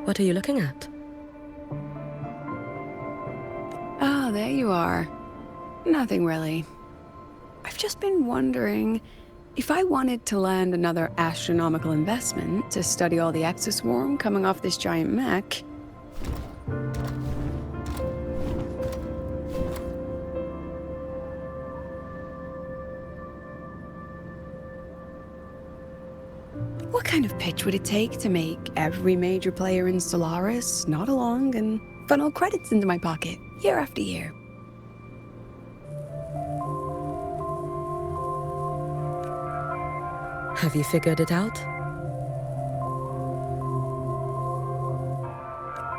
What are you looking at? Ah, there you are. Nothing really. I've just been wondering, if I wanted to land another astronomical investment to study all the exoswarm coming off this giant mech, what kind of pitch would it take to make every major player in Solaris nod along and funnel credits into my pocket year after year? Have you figured it out?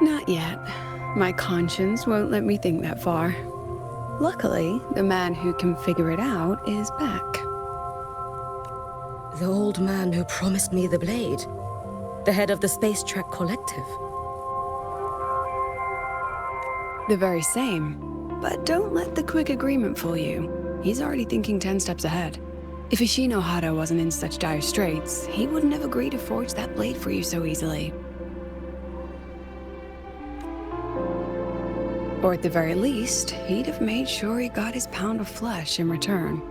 Not yet. My conscience won't let me think that far. Luckily, the man who can figure it out is back. The old man who promised me the blade. The head of the Space Trek Collective. The very same. But don't let the quick agreement fool you. He's already thinking 10 steps ahead. If Ishino Hada wasn't in such dire straits, he wouldn't have agreed to forge that blade for you so easily. Or at the very least, he'd have made sure he got his pound of flesh in return.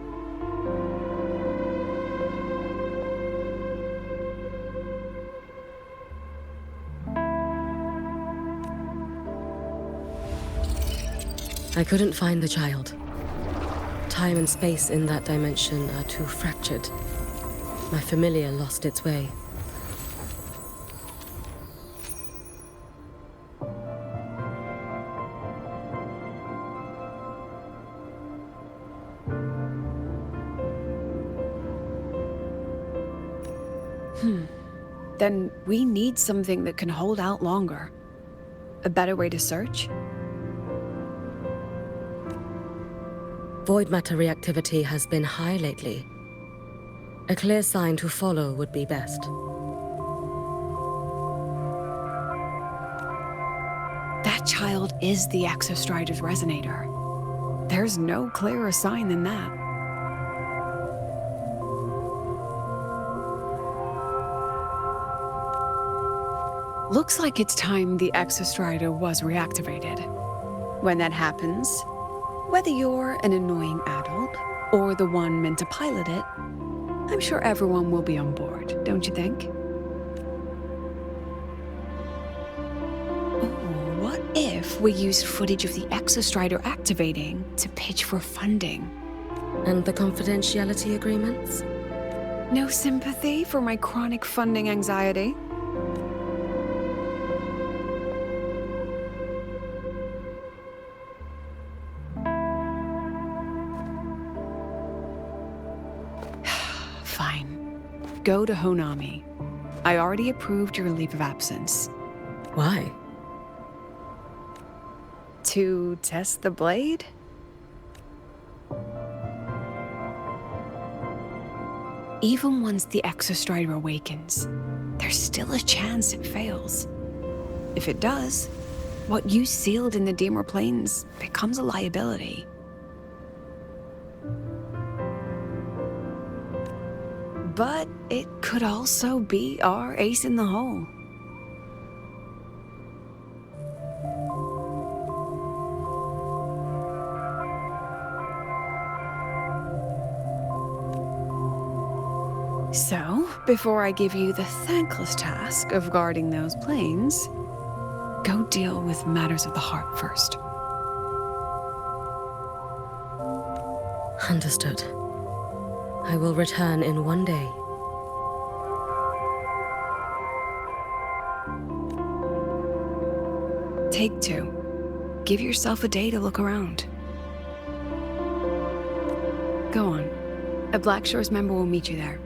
I couldn't find the child. Time and space in that dimension are too fractured. My familiar lost its way. Then we need something that can hold out longer. A better way to search? Void matter reactivity has been high lately. A clear sign to follow would be best. That child is the Exostrider's resonator. There's no clearer sign than that. Looks like it's time the Exostrider was reactivated. When that happens, whether you're an annoying adult or the one meant to pilot it, I'm sure everyone will be on board, don't you think? Oh, what if we used footage of the Exostrider activating to pitch for funding? And the confidentiality agreements? No sympathy for my chronic funding anxiety? Fine. Go to Honami. I already approved your leave of absence. Why? To test the blade? Even once the Exostrider awakens, there's still a chance it fails. If it does, what you sealed in the Dimmer Plains becomes a liability. But it could also be our ace in the hole. So, before I give you the thankless task of guarding those planes, go deal with matters of the heart first. Understood. I will return in one day. Take 2. Give yourself a day to look around. Go on. A Black Shores member will meet you there.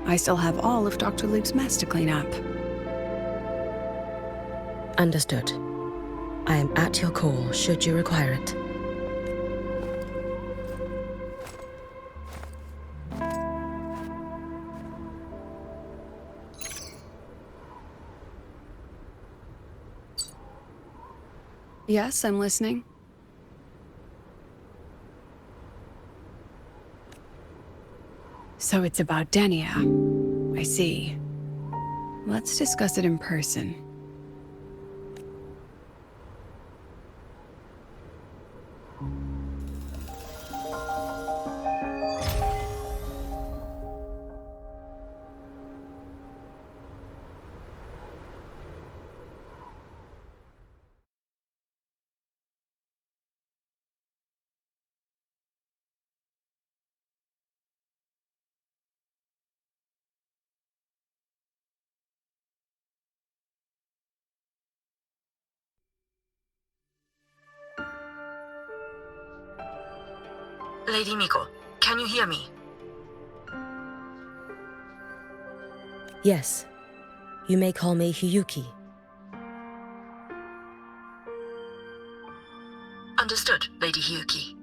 I still have all of Dr. Luke's mess to clean up. Understood. I am at your call should you require it. Yes, I'm listening. So it's about Denia. I see. Let's discuss it in person. Lady Miko, can you hear me? Yes. You may call me Hiyuki. Understood, Lady Hiyuki.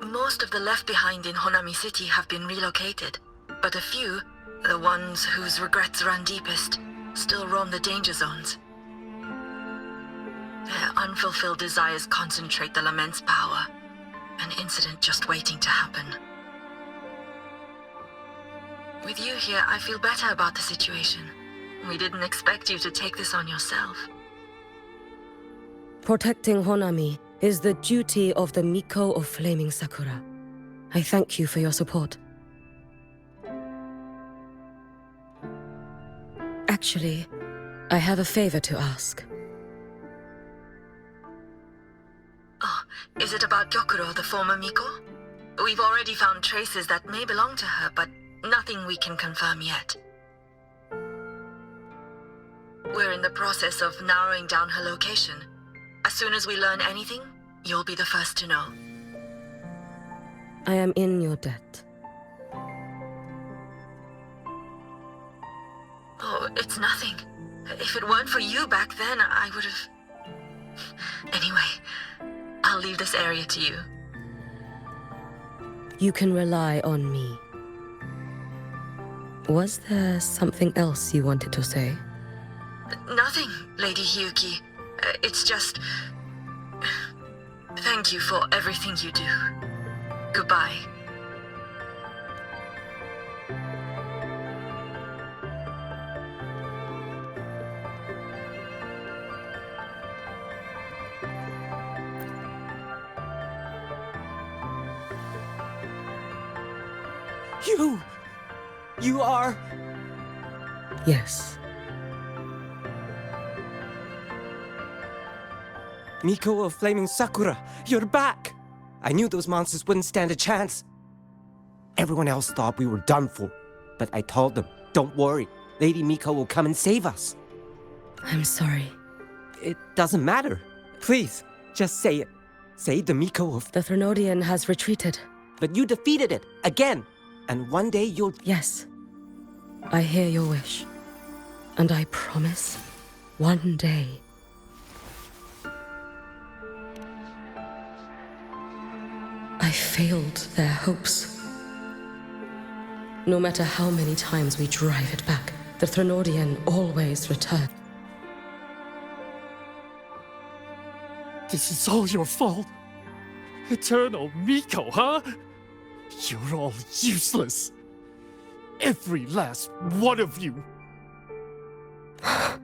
Most of the left behind in Honami City have been relocated, but a few, the ones whose regrets run deepest, still roam the danger zones. Their unfulfilled desires concentrate the lament's power, an incident just waiting to happen. With you here, I feel better about the situation. We didn't expect you to take this on yourself. Protecting Honami is the duty of the Miko of Flaming Sakura. I thank you for your support. Actually, I have a favor to ask. Oh, is it about Gyokuro, the former Miko? We've already found traces that may belong to her, but nothing we can confirm yet. We're in the process of narrowing down her location. As soon as we learn anything, you'll be the first to know. I am in your debt. Oh, it's nothing. If it weren't for you back then, I would have... Anyway, I'll leave this area to you. You can rely on me. Was there something else you wanted to say? Nothing, Lady Hiyuki. It's just... Thank you for everything you do. Goodbye. You are... Yes. Miko of Flaming Sakura, you're back! I knew those monsters wouldn't stand a chance. Everyone else thought we were done for, but I told them, don't worry, Lady Miko will come and save us. I'm sorry. It doesn't matter. Please, just say it. Say the Miko of... The Threnodian has retreated. But you defeated it, again! And one day you'll... Yes. I hear your wish. And I promise, one day... I failed their hopes. No matter how many times we drive it back, the Threnodian always returns. This is all your fault. Eternal Miko, huh? You're all useless. Every last one of you. How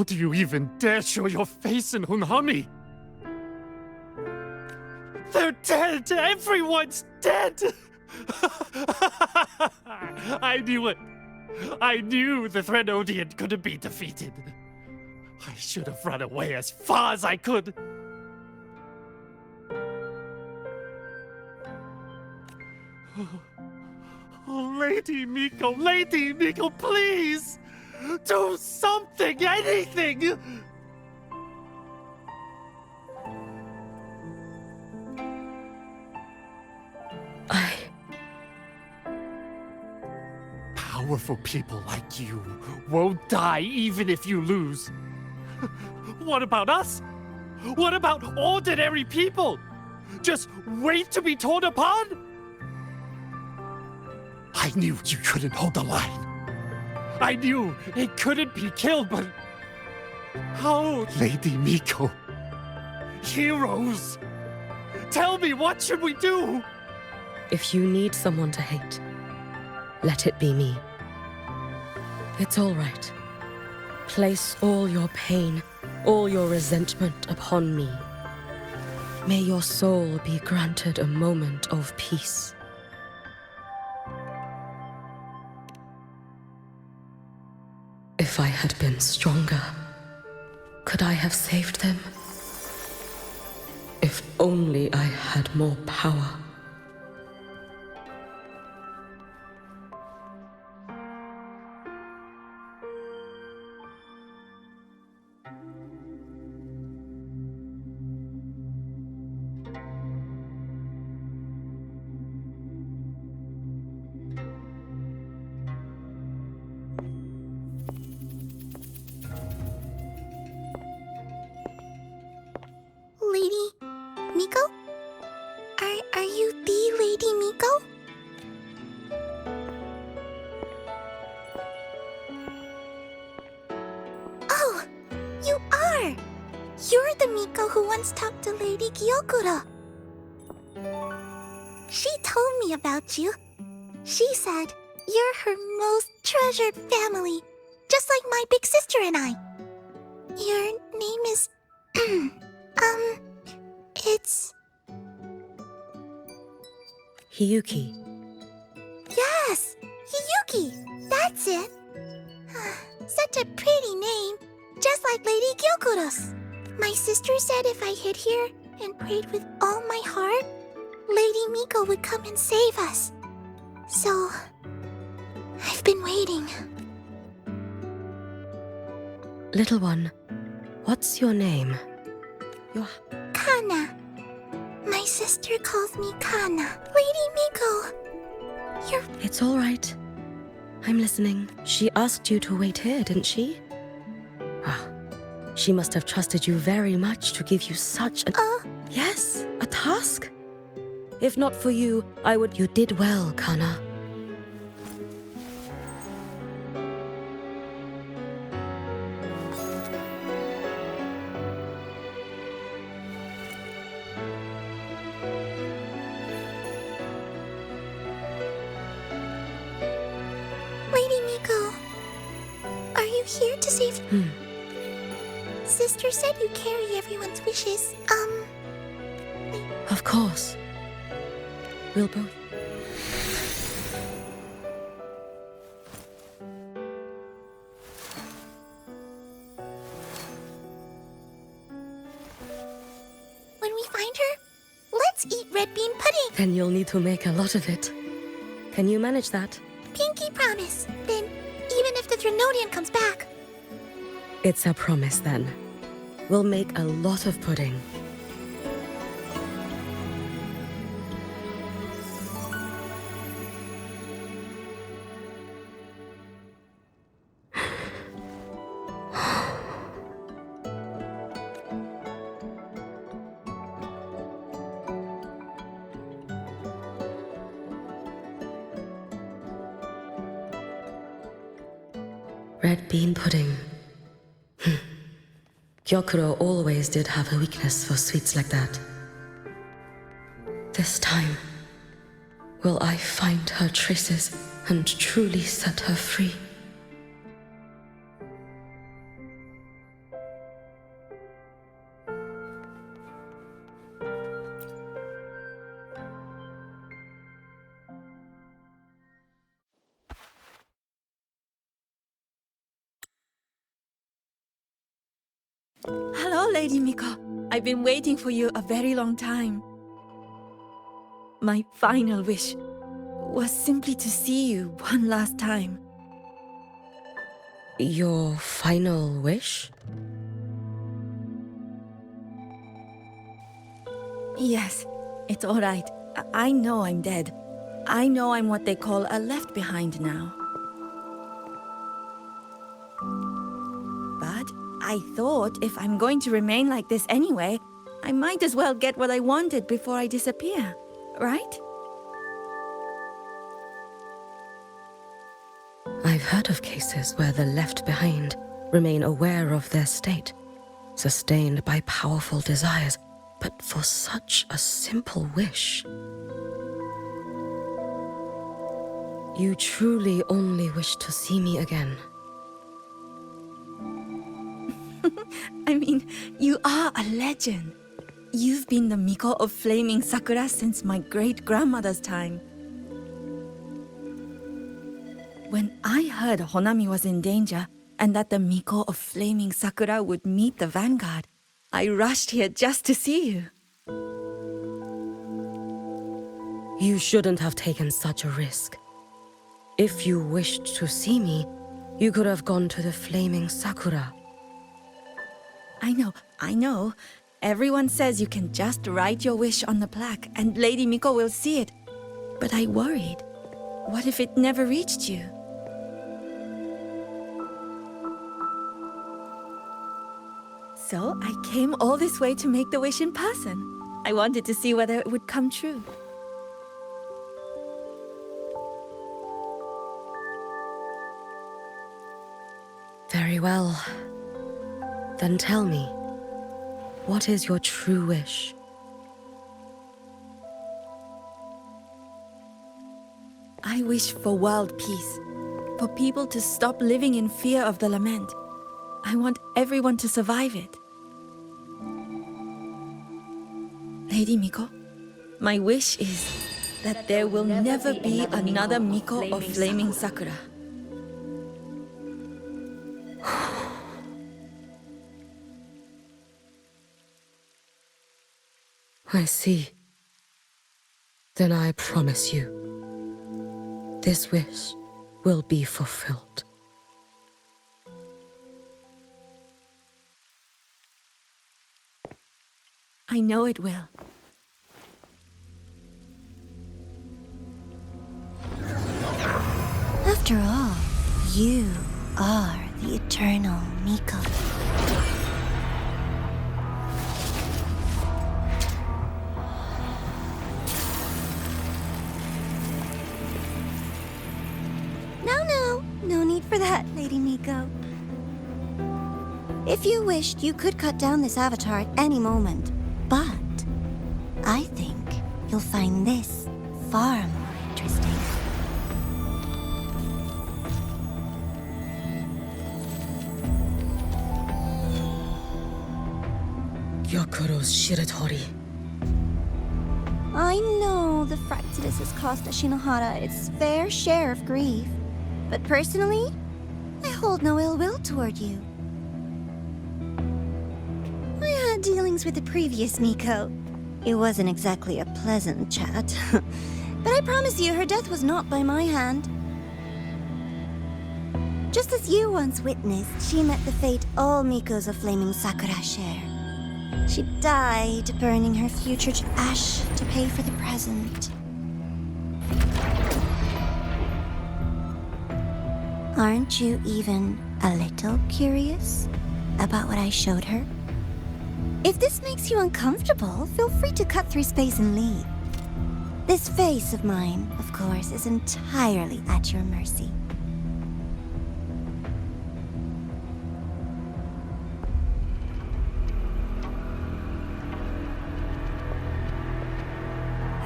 do you even dare show your face in Hunhami? They're dead! Everyone's dead! I knew it. I knew the Threnodian couldn't be defeated. I should have run away as far as I could. Oh, Lady Miko, please! Do something, anything! Powerful people like you won't die even if you lose. What about us? What about ordinary people? Just wait to be torn apart? I knew you couldn't hold the line. I knew it couldn't be killed, but... How, Lady Miko? Heroes! Tell me, what should we do? If you need someone to hate, let it be me. It's all right. Place all your pain, all your resentment upon me. May your soul be granted a moment of peace. If I had been stronger, could I have saved them? If only I had more power. Lady Miko? Are you the Lady Miko? Oh, you are! You're the Miko who once talked to Lady Gyokuro. She told me about you. She said you're her most treasured family, just like my big sister and I. Your name is... it's... Hiyuki. Yes! Hiyuki! That's it! Such a pretty name, just like Lady Gyokuro's. My sister said if I hid here and prayed with all my heart, Lady Miko would come and save us. So, I've been waiting. Little one, what's your name? Kana. My sister calls me Kana. Lady Miko, you're... It's all right. I'm listening. She asked you to wait here, didn't she? Ah, she must have trusted you very much to give you such a... Yes, a task. If not for you, I would... You did well, Kana. Lady Miko, are you here to save... Sister said you carry everyone's wishes. Of course. We'll both... When we find her, let's eat red bean pudding. Then you'll need to make a lot of it. Can you manage that? Pinky promise. Then, even if the Drenodian comes back. It's a promise, then. We'll make a lot of pudding. Red bean pudding. Gyokuro always did have a weakness for sweets like that. This time, will I find her traces and truly set her free? Hello, Lady Miko. I've been waiting for you a very long time. My final wish was simply to see you one last time. Your final wish? Yes, it's all right. I know I'm dead. I know I'm what they call a left behind now. But I thought if I'm going to remain like this anyway, I might as well get what I wanted before I disappear, right? I've heard of cases where the left behind remain aware of their state, sustained by powerful desires, but for such a simple wish. You truly only wish to see me again. I mean, you are a legend. You've been the Miko of Flaming Sakura since my great-grandmother's time. When I heard Honami was in danger and that the Miko of Flaming Sakura would meet the vanguard, I rushed here just to see you. You shouldn't have taken such a risk. If you wished to see me, you could have gone to the Flaming Sakura. I know. Everyone says you can just write your wish on the plaque and Lady Miko will see it. But I worried. What if it never reached you? So I came all this way to make the wish in person. I wanted to see whether it would come true. Very well. Then tell me, what is your true wish? I wish for world peace, for people to stop living in fear of the lament. I want everyone to survive it. Lady Miko, my wish is that there will never be another Miko of Flaming Sakura. I see. Then I promise you, this wish will be fulfilled. I know it will. After all, you are the eternal Miko. No need for that, Lady Miko. If you wished, you could cut down this avatar at any moment. But I think you'll find this far more interesting. Gyokuro's Shiratori. I know the Fractidus has cost Ashinohara its fair share of grief. But personally, I hold no ill will toward you. I had dealings with the previous Miko. It wasn't exactly a pleasant chat. But I promise you, her death was not by my hand. Just as you once witnessed, she met the fate all Mikos of Flaming Sakura share. She died, burning her future to ash to pay for the present. Aren't you even a little curious about what I showed her? If this makes you uncomfortable, feel free to cut through space and leave. This face of mine, of course, is entirely at your mercy.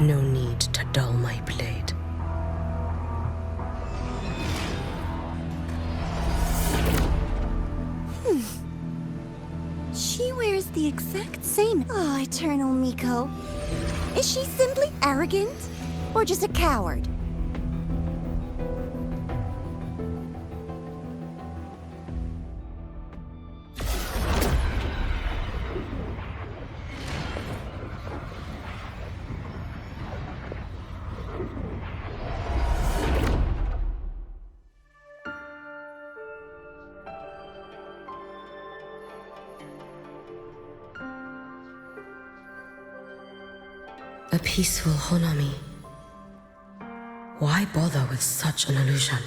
No need to dull my blade. She wears the exact same. Oh, Eternal Miko. Is she simply arrogant? Or just a coward? A peaceful Honami. Why bother with such an illusion?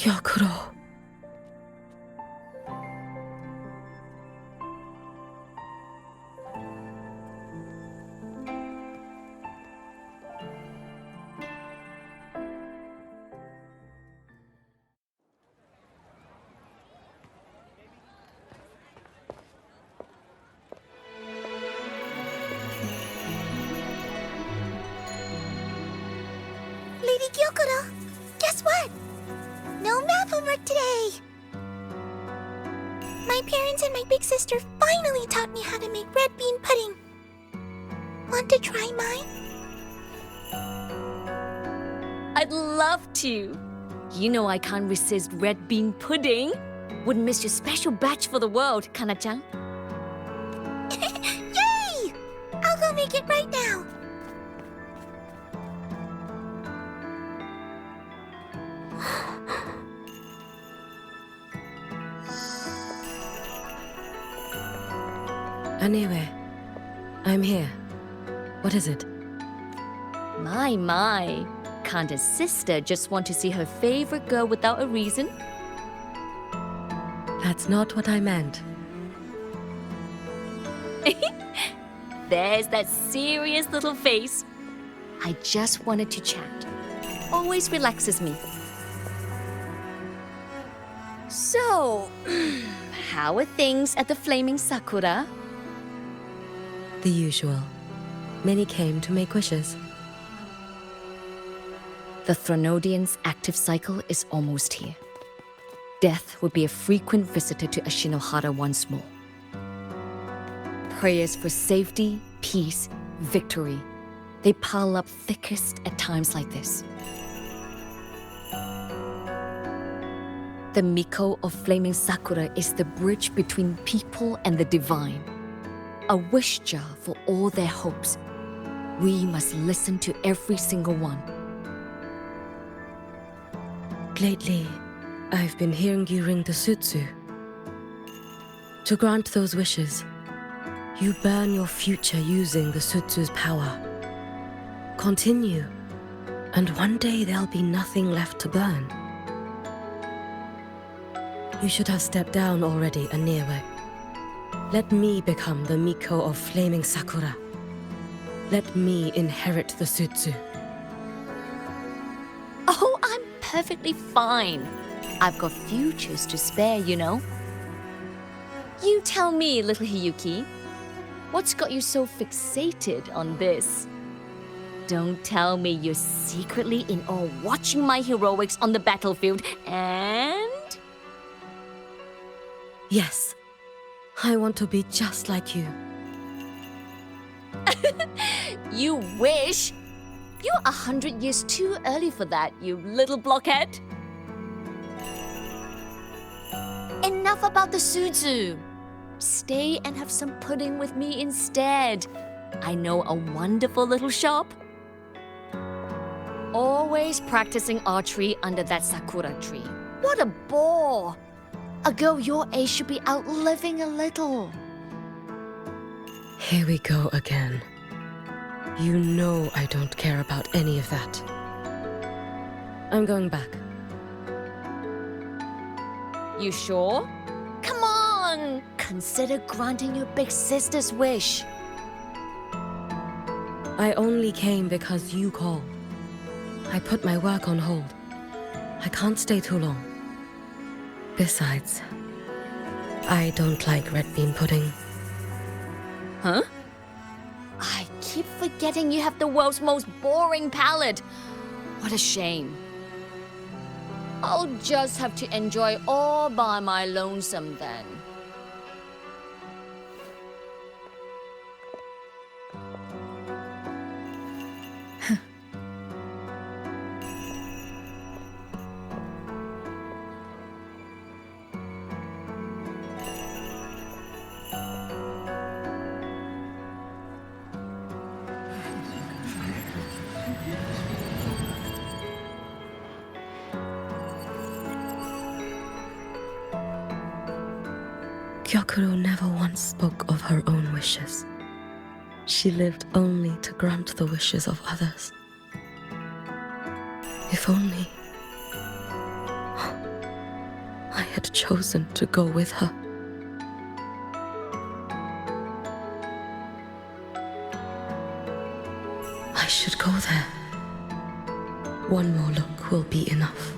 Gyokuro. Lady Gyokuro, guess what? No math homework today! My parents and my big sister finally taught me how to make red bean pudding. Want to try mine? I'd love to. You know I can't resist red bean pudding. Wouldn't miss your special batch for the world, Kana-chan. Yay! I'll go make it right now. Anyway, I'm here. What is it? My. Can't a sister just want to see her favorite girl without a reason? That's not what I meant. There's that serious little face. I just wanted to chat. Always relaxes me. So, how are things at the Flaming Sakura? The usual. Many came to make wishes. The Thronodian's active cycle is almost here. Death will be a frequent visitor to Ashinohara once more. Prayers for safety, peace, victory. They pile up thickest at times like this. The Miko of Flaming Sakura is the bridge between people and the divine. A wish jar for all their hopes. We must listen to every single one. Lately, I've been hearing you ring the sutsu. To grant those wishes, you burn your future using the sutsu's power. Continue, and one day there'll be nothing left to burn. You should have stepped down already, Aniewe. Let me become the Miko of Flaming Sakura. Let me inherit the sutsu. Oh, I'm perfectly fine. I've got futures to spare, you know. You tell me, little Hiyuki, what's got you so fixated on this? Don't tell me you're secretly in awe watching my heroics on the battlefield and... Yes, I want to be just like you. You wish? You're 100 years too early for that, you little blockhead. Enough about the sutsu. Stay and have some pudding with me instead. I know a wonderful little shop. Always practicing archery under that sakura tree. What a bore! A girl your age should be out living a little. Here we go again. You know I don't care about any of that. I'm going back. You sure? Come on! Consider granting your big sister's wish. I only came because you called. I put my work on hold. I can't stay too long. Besides, I don't like red bean pudding. Huh? I keep forgetting you have the world's most boring palate. What a shame. I'll just have to enjoy all by my lonesome then. Gyokuro never once spoke of her own wishes. She lived only to grant the wishes of others. If only... I had chosen to go with her. I should go there. One more look will be enough.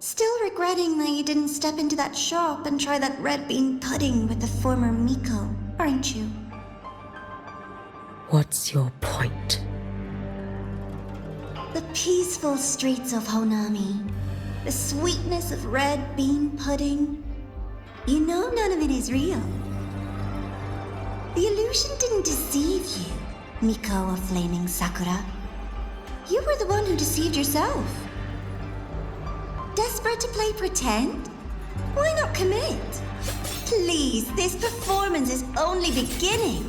Still regretting that you didn't step into that shop and try that red bean pudding with the former Miko, aren't you? What's your point? The peaceful streets of Honami, the sweetness of red bean pudding. You know none of it is real. The illusion didn't deceive you, Miko of Flaming Sakura. You were the one who deceived yourself. Desperate to play pretend? Why not commit? Please, this performance is only beginning.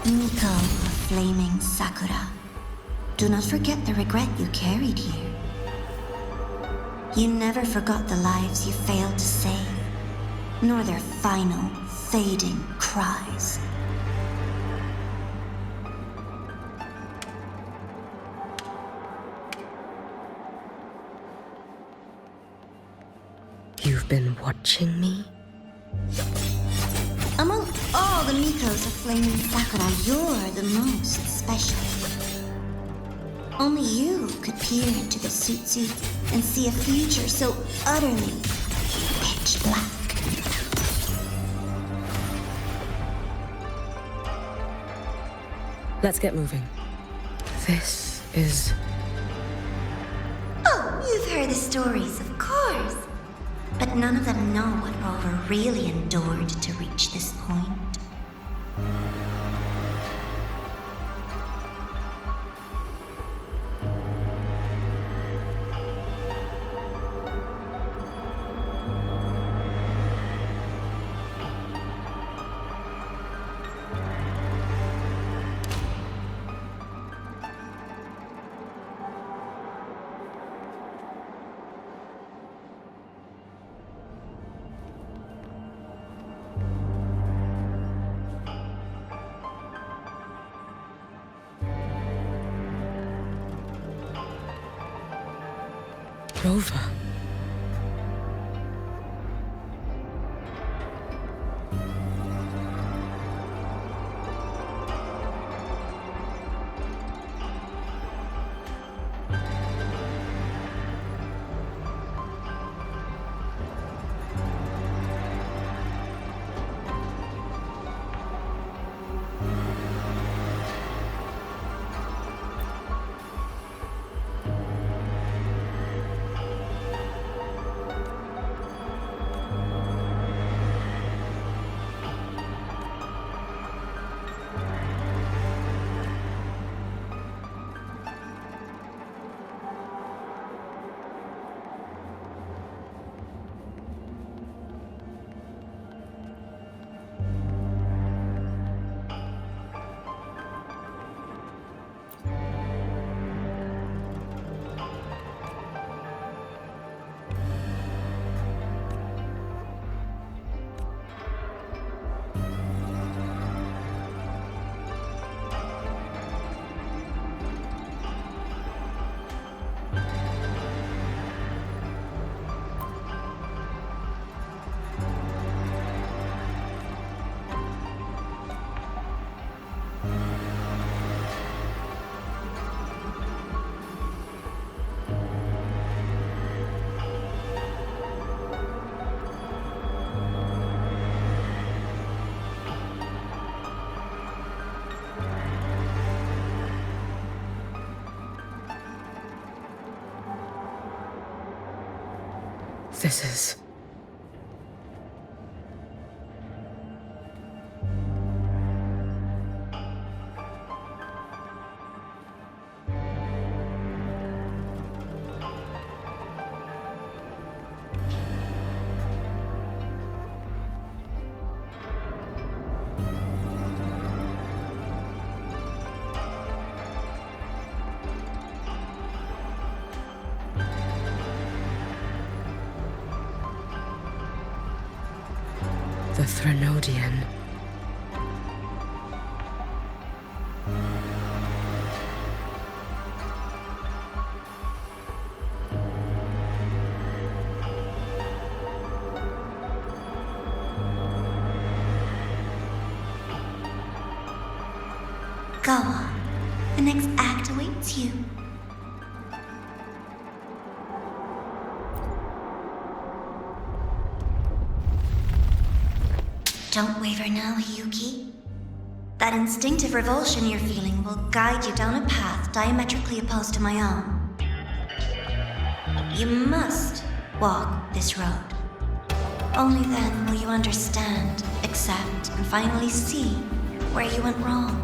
Miko of Flaming Sakura, do not forget the regret you carried here. You never forgot the lives you failed to save, nor their final, fading cries. You've been watching me? Among all the Mikos of Flaming Sakura, you're the most special. Only you could peer into the Sutsu and see a future so utterly pitch black. Let's get moving. This is... Oh, you've heard the stories, of course. But none of them know what Rover really endured to reach this point. Rover. This is... the Threnodian. Go on. The next act awaits you. Don't waver now, Hiyuki. That instinctive revulsion you're feeling will guide you down a path diametrically opposed to my own. You must walk this road. Only then will you understand, accept, and finally see where you went wrong.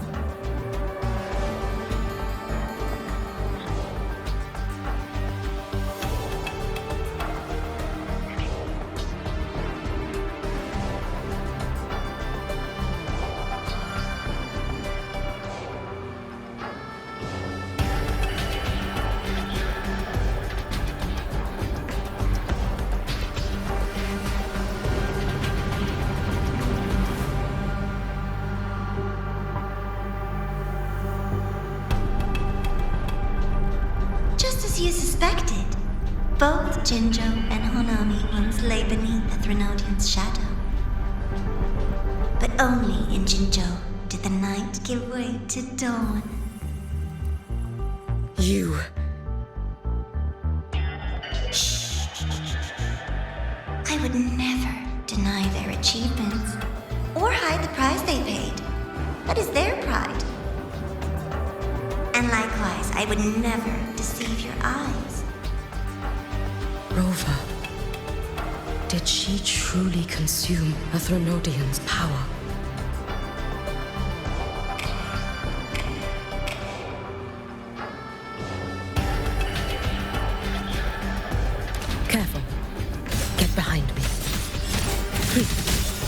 You suspected. Both Jinjo and Honami once lay beneath the Threnodian's shadow. But only in Jinjo did the night give way to dawn. You... I would never deny their achievements, or hide the price they paid. That is their pride. And likewise, I would never deceive your eyes. Rova. Did she truly consume a Threnodian's power? Careful. Get behind me. 3,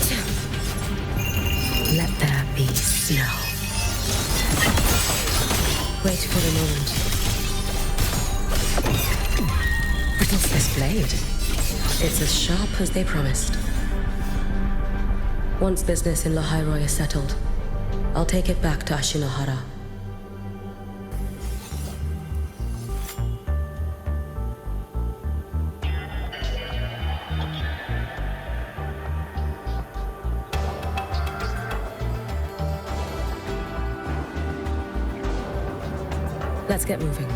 2. Let there be snow. Wait for a moment. What is this blade? It's as sharp as they promised. Once business in Lahairoi is settled, I'll take it back to Ashinohara. Let's get moving.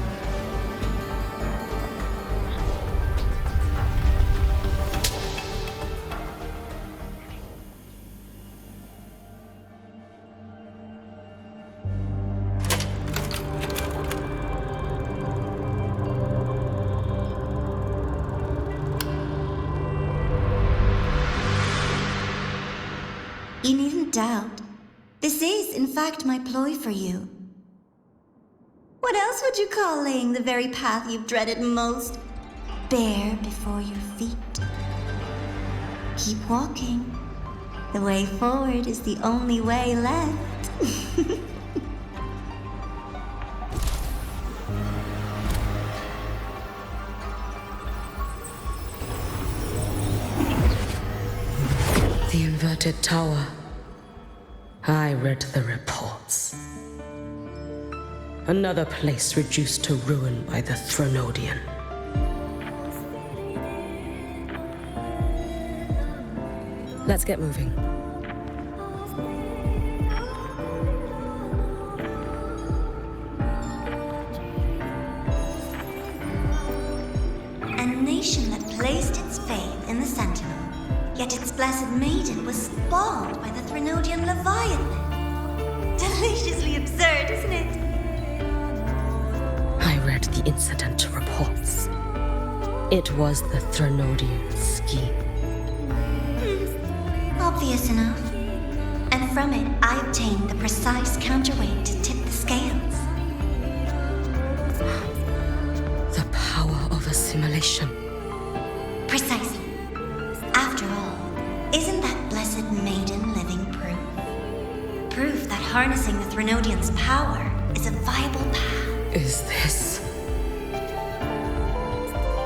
You needn't doubt. This is, in fact, my ploy for you. What else would you call laying the very path you've dreaded most bare before your feet? Keep walking. The way forward is the only way left. The inverted tower. I read the reports. Another place reduced to ruin by the Threnodian. Let's get moving. A nation that placed its faith in the Sentinel, yet its blessed maiden was spawned by the Threnodian Leviathan. Deliciously absurd, isn't it? I read the incident reports. It was the Threnodian scheme. Obvious enough. And from it, I obtained the precise counterweight to tip the scales. The power of assimilation. Precisely. After all, isn't that blessed maiden living proof? Proof that harnessing the Threnodian's power is a viable path. Is this...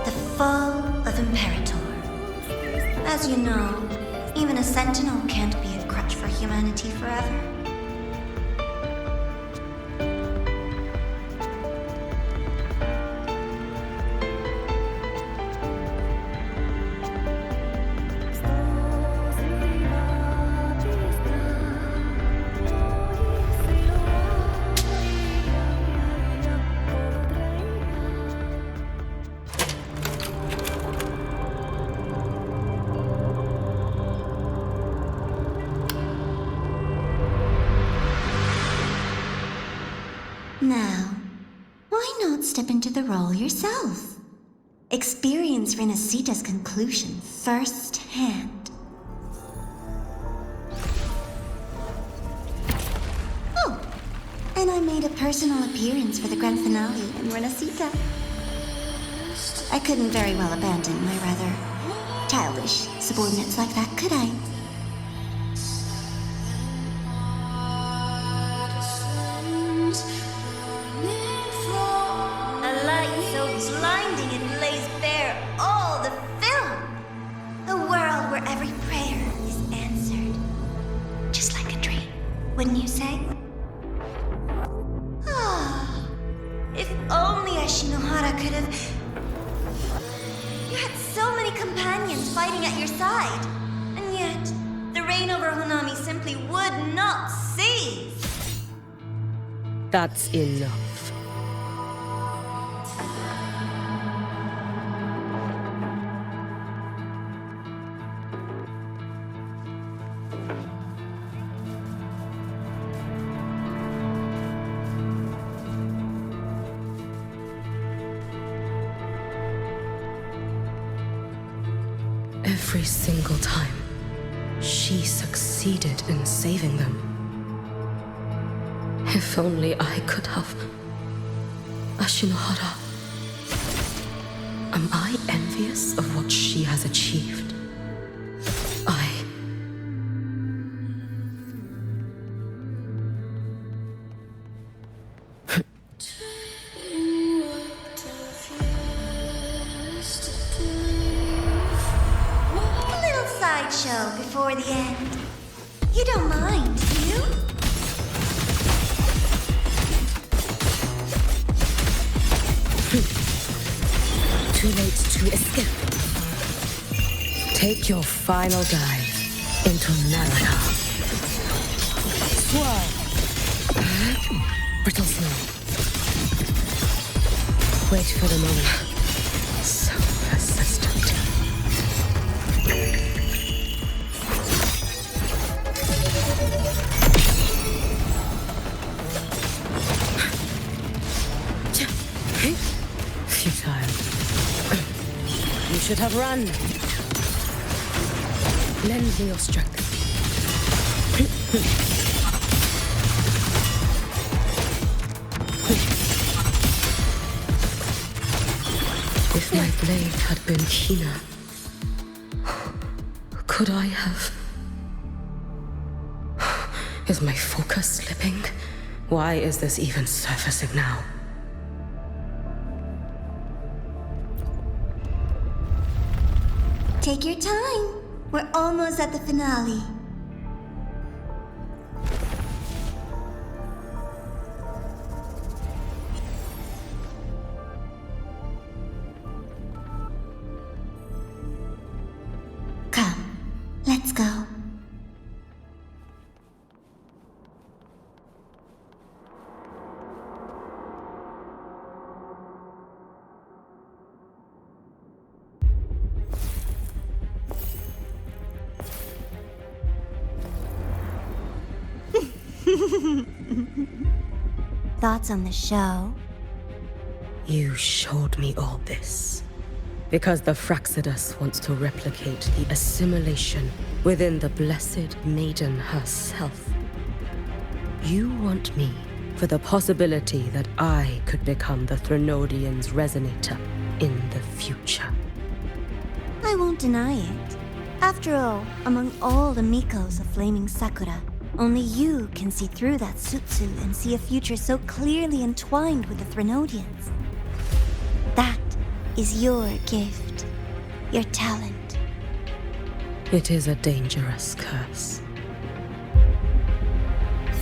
The fall of Imperator. As you know, even a sentinel can't be a crutch for humanity forever. Now, why not step into the role yourself? Experience Renacita's conclusion firsthand. Oh, and I made a personal appearance for the grand finale in Renacita. I couldn't very well abandon my rather childish subordinates like that, could I? A light so blinding it lays bare all the film. A world where every prayer is answered. Just like a dream, wouldn't you say? Ah, if only Ashinohara could have... You had so many companions fighting at your side. And yet, the reign over Honami simply would not cease. That's enough. Every single time, she succeeded in saving them. If only I could have... Ashinohara. Am I envious of what she has achieved? Little sideshow before the end. You don't mind, do you? Too late to escape. Take your final dive into Naraka. Swirl. Brittle snow. Wait for the moment. So persistent. Futile. You should have run. Lend me your strength. If my blade had been keener, could I have... Is my focus slipping? Why is this even surfacing now? Take your time. We're almost at the finale. Come, let's go. Thoughts on the show? You showed me all this. Because the Fraxidus wants to replicate the assimilation within the blessed maiden herself. You want me for the possibility that I could become the Threnodian's resonator in the future. I won't deny it. After all, among all the Mikos of Flaming Sakura, only you can see through that Sutsu and see a future so clearly entwined with the Threnodians. That is your gift, your talent. It is a dangerous curse.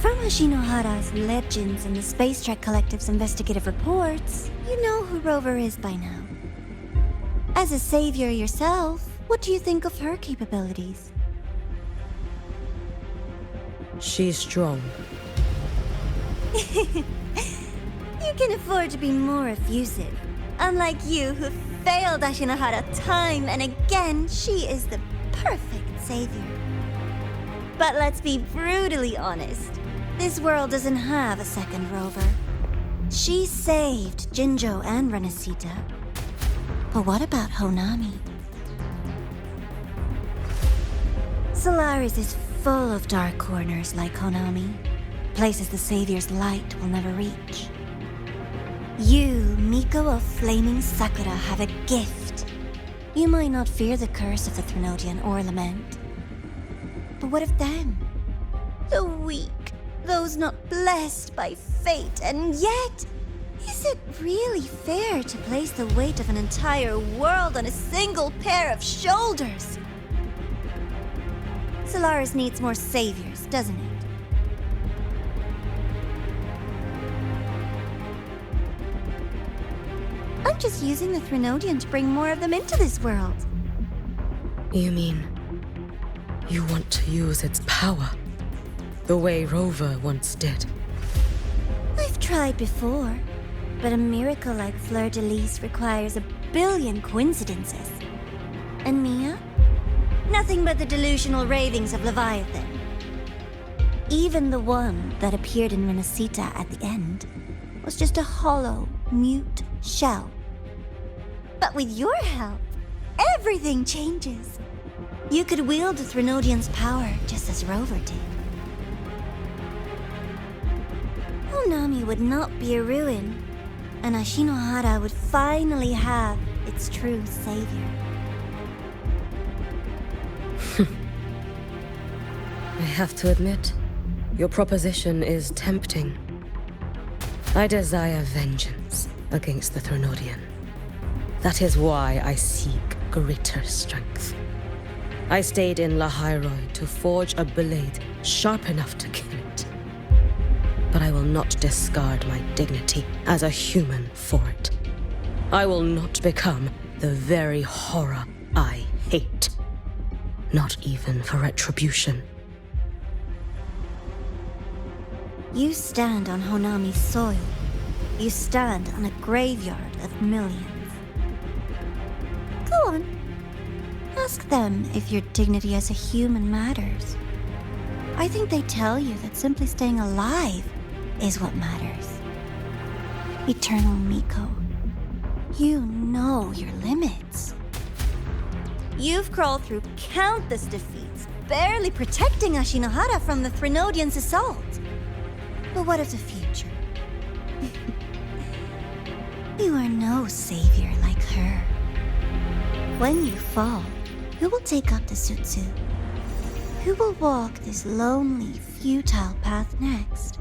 From Ashinohara's legends and the Space Trek Collective's investigative reports, you know who Rover is by now. As a savior yourself, what do you think of her capabilities? She's strong. You can afford to be more effusive. Unlike you, who failed Ashinohara time and again, she is the perfect savior. But let's be brutally honest. This world doesn't have a second Rover. She saved Jinjo and Renesita. But what about Honami? Solaris is full of dark corners like Honami. Places the Savior's light will never reach. You, Miko of Flaming Sakura, have a gift. You might not fear the curse of the Threnodian or lament. But what of them? The weak, those not blessed by fate, and yet, is it really fair to place the weight of an entire world on a single pair of shoulders? Solaris needs more saviors, doesn't it? I'm just using the Threnodian to bring more of them into this world. You mean you want to use its power the way Rover once did? I've tried before, but a miracle like Fleur-de-Lis requires a billion coincidences. And Mia? Nothing but the delusional ravings of Leviathan. Even the one that appeared in Renesita at the end was just a hollow, mute shell. But with your help, everything changes. You could wield the Threnodian's power just as Rover did. Honami would not be a ruin, and Ashinohara would finally have its true savior. I have to admit, your proposition is tempting. I desire vengeance against the Threnodian. That is why I seek greater strength. I stayed in Lahairoi to forge a blade sharp enough to kill it. But I will not discard my dignity as a human for it. I will not become the very horror I hate. Not even for retribution. You stand on Honami's soil. You stand on a graveyard of millions. Go on. Ask them if your dignity as a human matters. I think they tell you that simply staying alive is what matters. Eternal Miko, you know your limits. You've crawled through countless defeats, barely protecting Ashinohara from the Threnodian's assault. But what of the future? You are no savior like her. When you fall, who will take up the Sutsu? Who will walk this lonely, futile path next?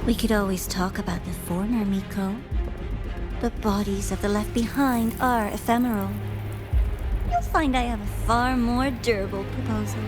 We could always talk about the former, Miko. The bodies of the left behind are ephemeral. You'll find I have a far more durable proposal.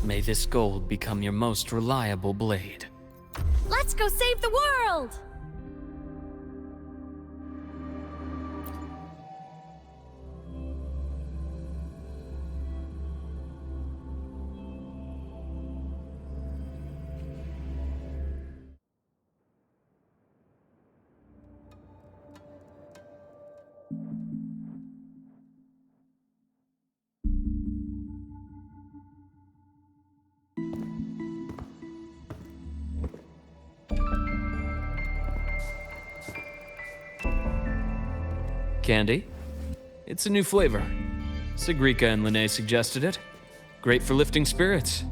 May this gold become your most reliable blade. Let's go save the world! Candy? It's a new flavor. Sigrika and Lene suggested it. Great for lifting spirits.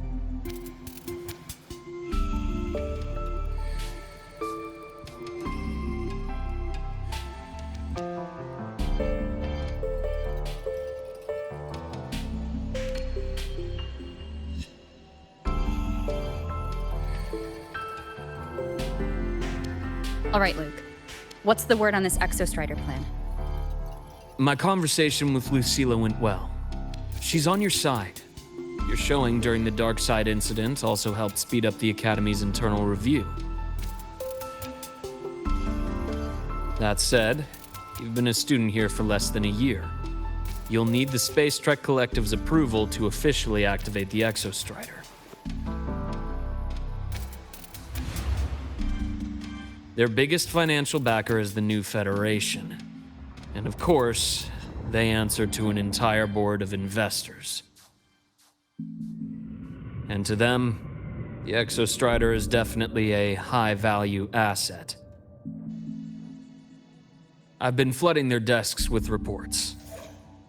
All right, Luke. What's the word on this Exostrider plan? My conversation with Lucilla went well. She's on your side. Your showing during the Dark Side incident also helped speed up the Academy's internal review. That said, you've been a student here for less than a year. You'll need the Space Trek Collective's approval to officially activate the Exostrider. Their biggest financial backer is the new Federation. And of course, they answer to an entire board of investors. And to them, the Exostrider is definitely a high-value asset. I've been flooding their desks with reports.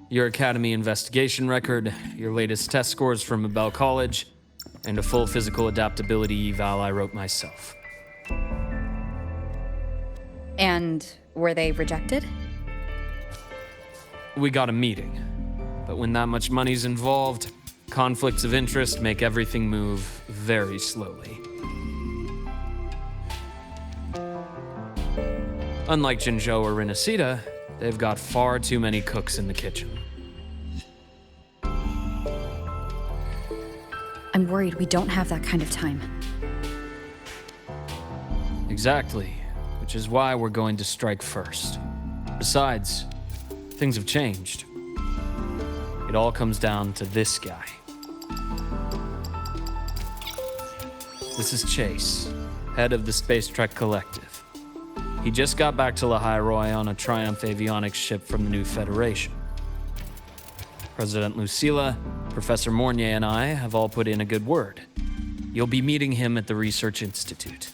Your Academy investigation record, your latest test scores from Abel College, and a full physical adaptability eval I wrote myself. And were they rejected? We got a meeting, but when that much money's involved, conflicts of interest make everything move very slowly. Unlike Jinzhou or Rinasita, they've got far too many cooks in the kitchen. I'm worried we don't have that kind of time. Exactly, which is why we're going to strike first. Besides, things have changed. It all comes down to this guy. This is Chase, head of the Space Trek Collective. He just got back to Lahai on a Triumph avionics ship from the new Federation. President Lucilla, Professor Mornier, and I have all put in a good word. You'll be meeting him at the Research Institute.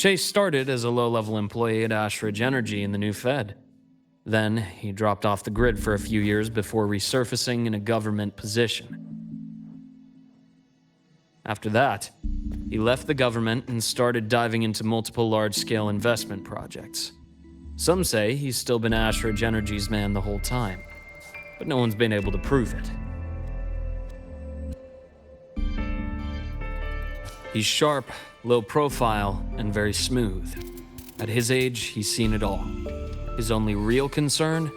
Chase started as a low-level employee at Ashridge Energy in the new Fed. Then, he dropped off the grid for a few years before resurfacing in a government position. After that, he left the government and started diving into multiple large-scale investment projects. Some say he's still been Ashridge Energy's man the whole time, but no one's been able to prove it. He's sharp, low profile, and very smooth. At his age, he's seen it all. His only real concern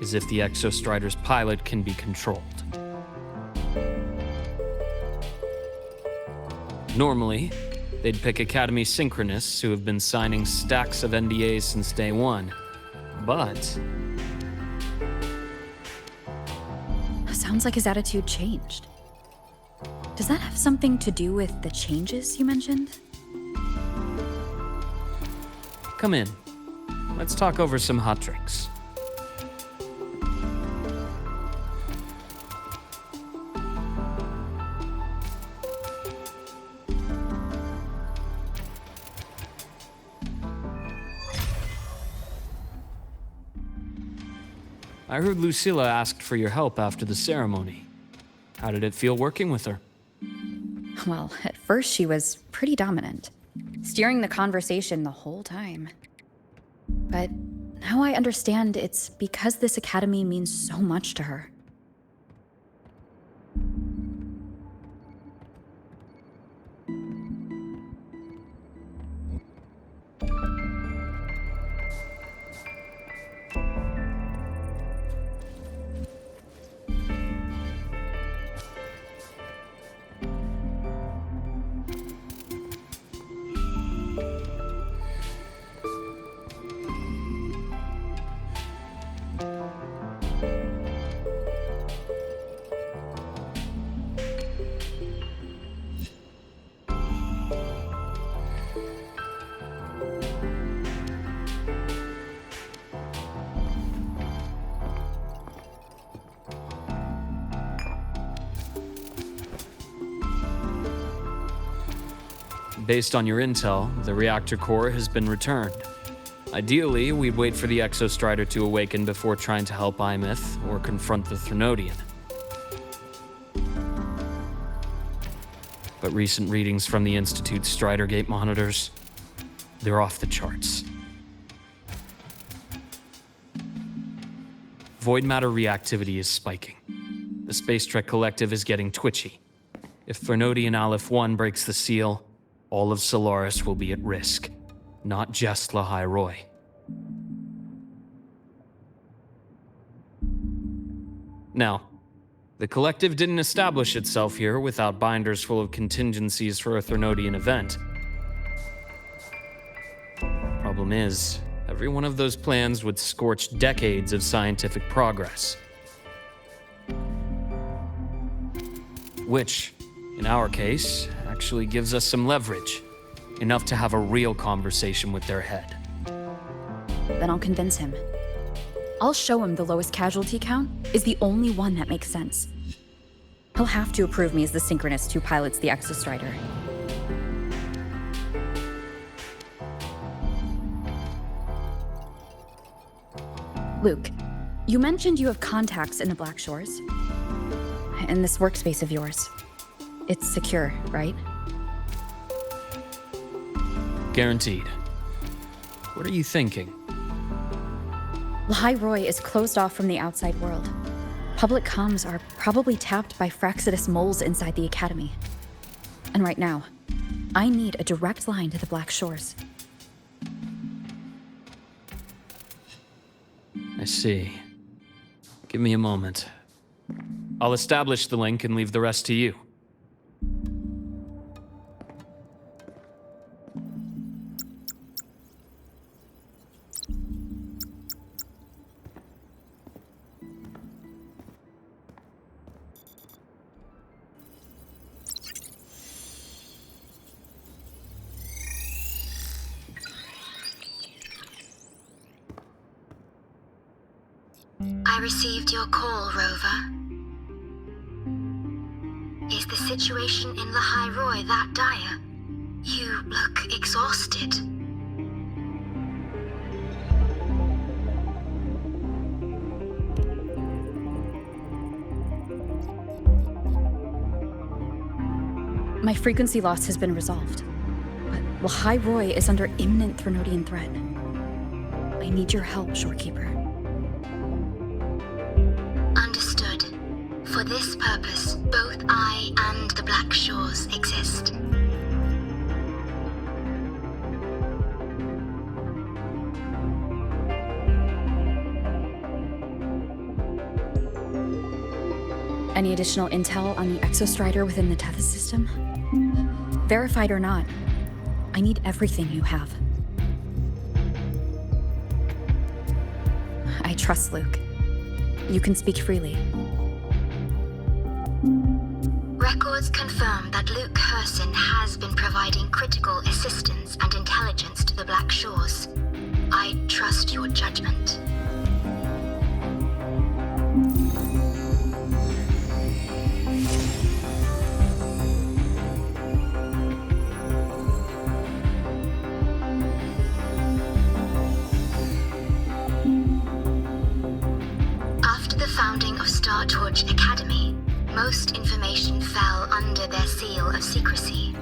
is if the Exostrider's pilot can be controlled. Normally, they'd pick Academy synchronists who have been signing stacks of NDAs since day one. But Sounds like his attitude changed. Does that have something to do with the changes you mentioned? come in. Let's talk over some hot drinks. I heard Lucilla asked for your help after the ceremony. How did it feel working with her? Well, at first she was pretty dominant, steering the conversation the whole time. But now I understand it's because this academy means so much to her. Based on your intel, the reactor core has been returned. Ideally, we'd wait for the Exostrider to awaken before trying to help Imyth or confront the Threnodian. But recent readings from the Institute's Strider Gate monitors, they're off the charts. Void matter reactivity is spiking. The Space Trek Collective is getting twitchy. If Threnodian Aleph 1 breaks the seal, all of Solaris will be at risk, not just Lahai Roy. Now, the Collective didn't establish itself here without binders full of contingencies for a Threnodian event. Problem is, every one of those plans would scorch decades of scientific progress. Which, in our case, actually gives us some leverage. Enough to have a real conversation with their head. Then I'll convince him. I'll show him the lowest casualty count is the only one that makes sense. He'll have to approve me as the synchronist who pilots the Exostrider. Luke, you mentioned you have contacts in the Black Shores. In this workspace of yours. It's secure, right? Guaranteed. What are you thinking? Lahai Roy is closed off from the outside world. Public comms are probably tapped by Fraxidus moles inside the Academy. And right now, I need a direct line to the Black Shores. I see. Give me a moment. I'll establish the link and leave the rest to you. I received your call, Rover. Is the situation in Lahai Roy that dire? You look exhausted. My frequency loss has been resolved, but Lahai Roy is under imminent Threnodian threat. I need your help, Shorekeeper. Understood. For this purpose, both I and the Black Shores exist. Any additional intel on the Exostrider within the Tethys system? Verified or not, I need everything you have. I trust Luke. You can speak freely. Records confirm that Luke Herson has been providing critical assistance and intelligence to the Black Shores. I trust your judgment. After the founding of Star Torch Academy, most information fell under their seal of secrecy.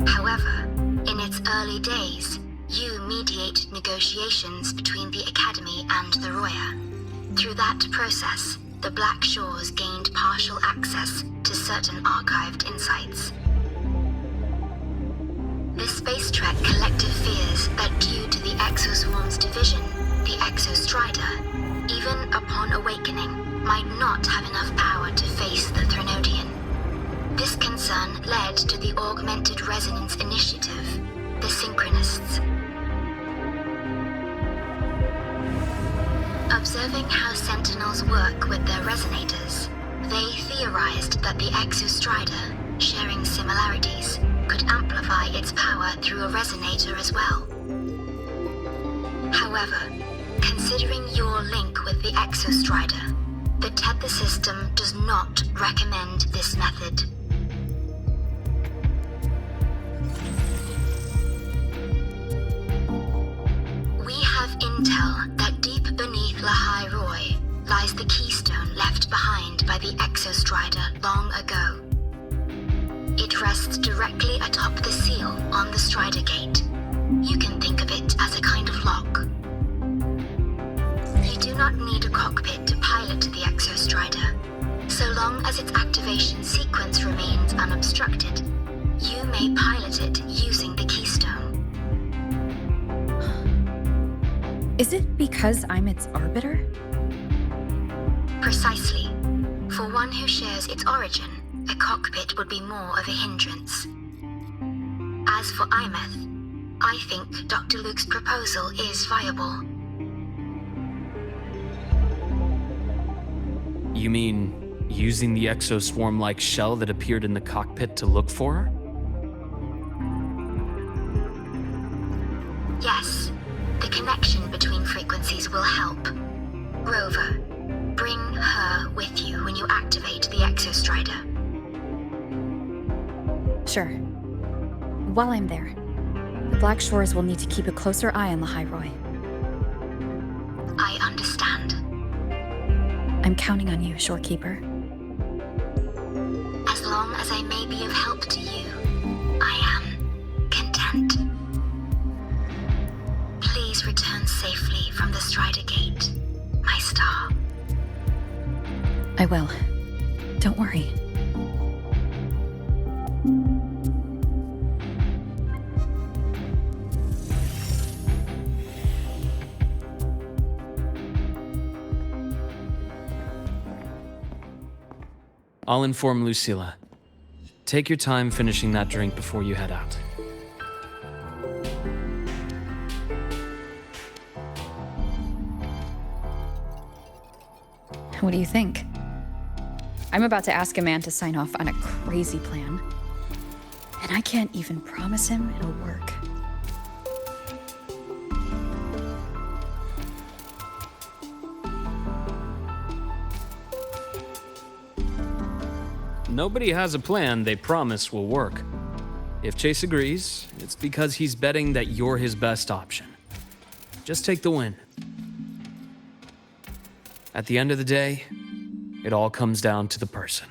However, in its early days, you mediated negotiations between the Academy and the Roya. Through that process, the Black Shores gained partial access to certain archived insights. The Space Trek Collective fears that due to the Exoswarm's division, the Exostrider, even upon awakening, might not have enough power to face the Threnodian. This concern led to the Augmented Resonance Initiative, the Synchronists. Observing how Sentinels work with their resonators, they theorized that the Exostrider, sharing similarities, could amplify its power through a resonator as well. However, considering your link with the Exostrider, the Tether system does not recommend this method. directly atop the seal on the Strider Gate. You can think of it as a kind of lock. You do not need a cockpit to pilot the Exostrider. So long as its activation sequence remains unobstructed, you may pilot it using the keystone. Is it because I'm its arbiter? Precisely. For one who shares its origin, a cockpit would be more of a hindrance. As for Imeth, I think Dr. Luke's proposal is viable. You mean using the exoswarm-like shell that appeared in the cockpit to look for her? Yes, the connection between frequencies will help. Rover, bring her with you when you activate the Exostrider. Sure. While I'm there, the Black Shores will need to keep a closer eye on the Hyroi. I understand. I'm counting on you, Shorekeeper. As long as I may be of help to you, I am content. Please return safely from the Strider Gate, my star. I will. Don't worry. I'll inform Lucilla. Take your time finishing that drink before you head out. What do you think? I'm about to ask a man to sign off on a crazy plan, and I can't even promise him it'll work. Nobody has a plan they promise will work. If Chase agrees, it's because he's betting that you're his best option. Just take the win. At the end of the day, it all comes down to the person.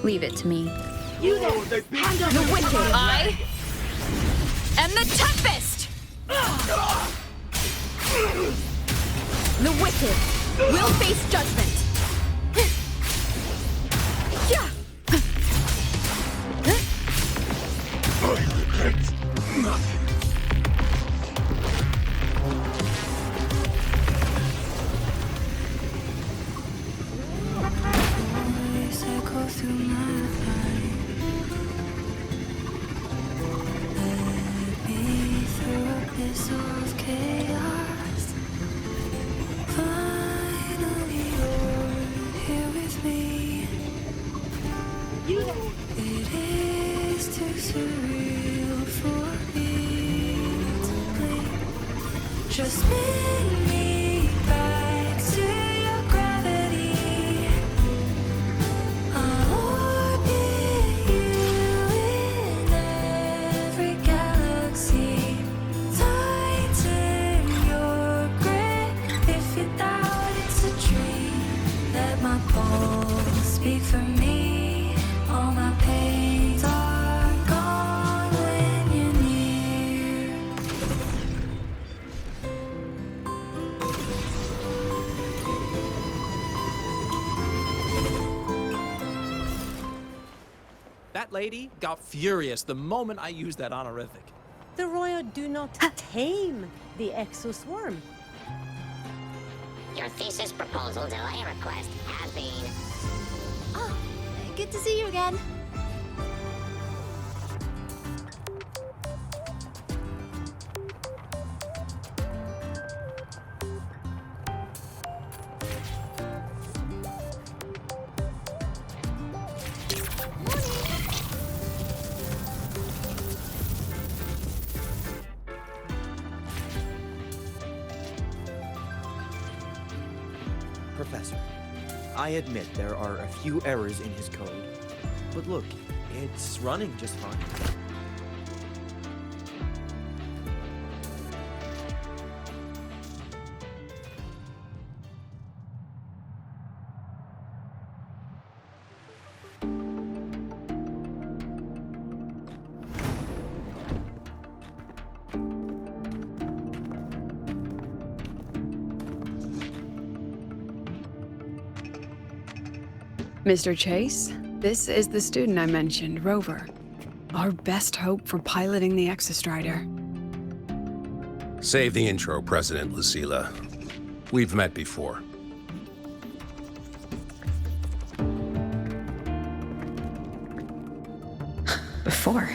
Leave it to me. The wicked! I am the Tempest! The wicked will face judgment! Yeah! Just bring me back to your gravity. I'll orbit you in every galaxy. Tighten your grip if you doubt it's a dream. Let my bones speak for me. All my pains are gone when you're near. That lady got furious the moment I used that honorific. The Royal do not tame the exoswarm. Your thesis proposal delay request has been... Oh, good to see you again. Professor, I admit there are a few errors in his code, but look, it's running just fine. Mr. Chase, this is the student I mentioned, Rover. Our best hope for piloting the Exostrider. Save the intro, President Lucilla. We've met before. Before?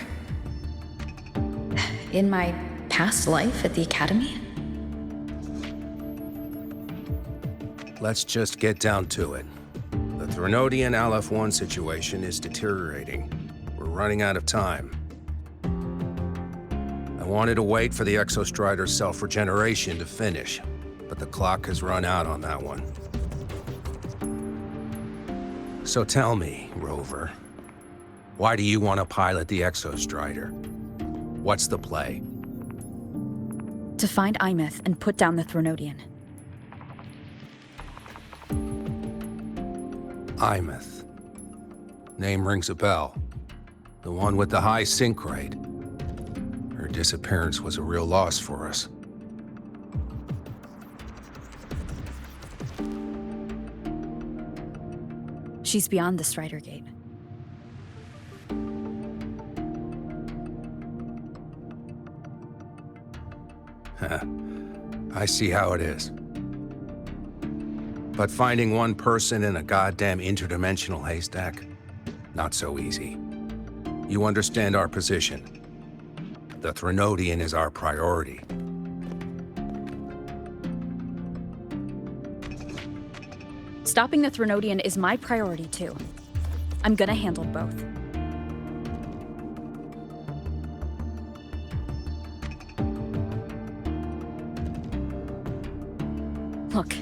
In my past life at the Academy? Let's just get down to it. The Threnodian Aleph-1 situation is deteriorating. We're running out of time. I wanted to wait for the Exostrider's self-regeneration to finish, but the clock has run out on that one. So tell me, Rover, why do you want to pilot the Exostrider? What's the play? To find Imeth and put down the Threnodian. Imeth. Name rings a bell. The one with the high sync rate. Her disappearance was a real loss for us. She's beyond the Strider Gate. I see how it is. But finding one person in a goddamn interdimensional haystack? Not so easy. You understand our position. The Threnodian is our priority. Stopping the Threnodian is my priority too. I'm gonna handle both. Look,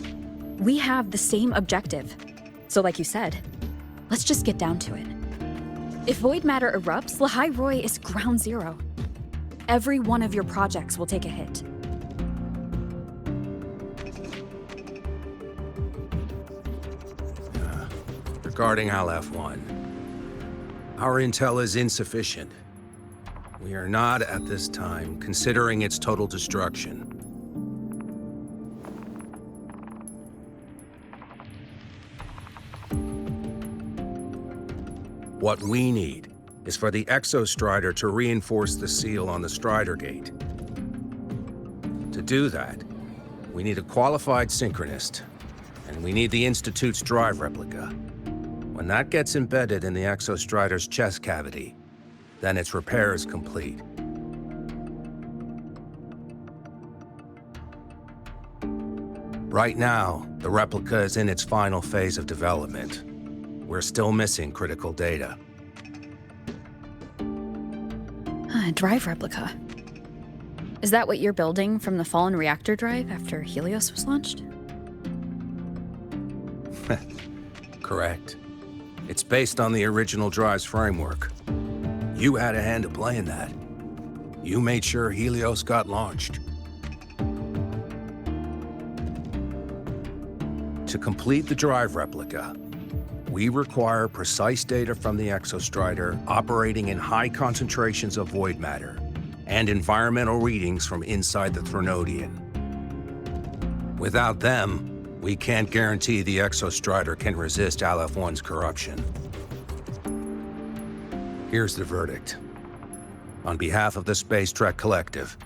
we have the same objective. So like you said, let's just get down to it. If void matter erupts, Lahai Roy is ground zero. Every one of your projects will take a hit. Regarding Aleph-1, Our intel is insufficient. We are not, at this time, considering its total destruction. What we need is for the Exostrider to reinforce the seal on the Strider Gate. To do that, we need a qualified synchronist, and we need the Institute's drive replica. When that gets embedded in the Exostrider's chest cavity, then its repair is complete. Right now, the replica is in its final phase of development. We're still missing critical data. Drive replica. Is that what you're building from the fallen reactor drive after Helios was launched? Correct. It's based on the original drive's framework. You had a hand to play in that. You made sure Helios got launched. To complete the drive replica, we require precise data from the Exostrider operating in high concentrations of void matter and environmental readings from inside the Threnodian. Without them, we can't guarantee the Exostrider can resist Aleph-1's corruption. Here's the verdict. On behalf of the Space Trek Collective,